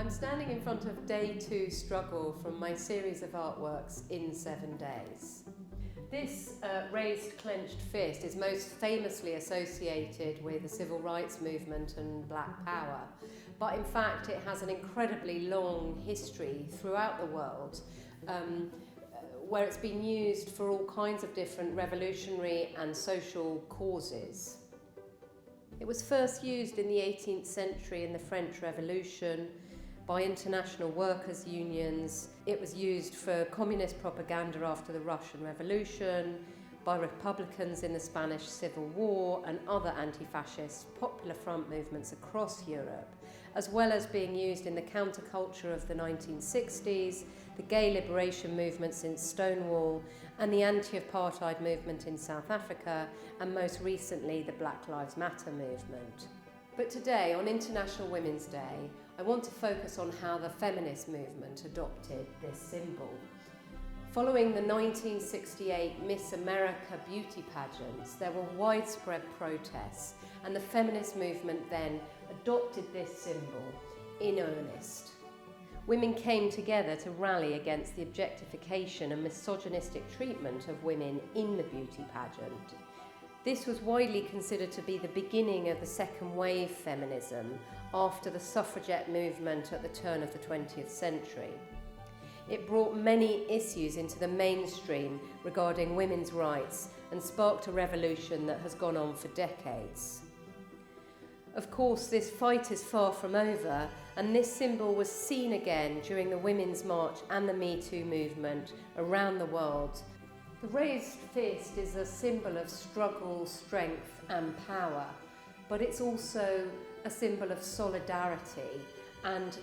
I'm standing in front of day 2 struggle from my series of artworks in 7 days. This raised clenched fist is most famously associated with the civil rights movement and Black Power, but in fact it has an incredibly long history throughout the world where it's been used for all kinds of different revolutionary and social causes. It was first used in the 18th century in the French Revolution by international workers' unions. It was used for communist propaganda after the Russian Revolution, by Republicans in the Spanish Civil War and other anti-fascist Popular Front movements across Europe, as well as being used in the counterculture of the 1960s, the gay liberation movement since Stonewall, and the anti-apartheid movement in South Africa, and most recently the Black Lives Matter movement. But today, on International Women's Day, I want to focus on how the feminist movement adopted this symbol. Following the 1968 Miss America beauty pageants, there were widespread protests, and the feminist movement then adopted this symbol in earnest. Women came together to rally against the objectification and misogynistic treatment of women in the beauty pageant. This was widely considered to be the beginning of the second wave feminism after the suffragette movement at the turn of the 20th century. It brought many issues into the mainstream regarding women's rights and sparked a revolution that has gone on for decades. Of course, this fight is far from over, and this symbol was seen again during the Women's March and the Me Too movement around the world. The raised fist is a symbol of struggle, strength and power, but it's also a symbol of solidarity, and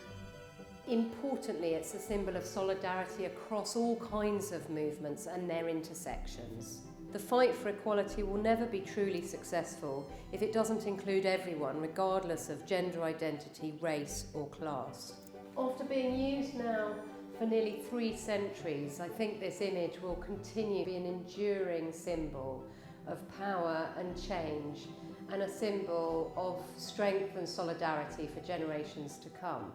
importantly, it's a symbol of solidarity across all kinds of movements and their intersections. The fight for equality will never be truly successful if it doesn't include everyone, regardless of gender identity, race or class. After being used now for nearly 3 centuries, I think this image will continue to be an enduring symbol of power and change, and a symbol of strength and solidarity for generations to come.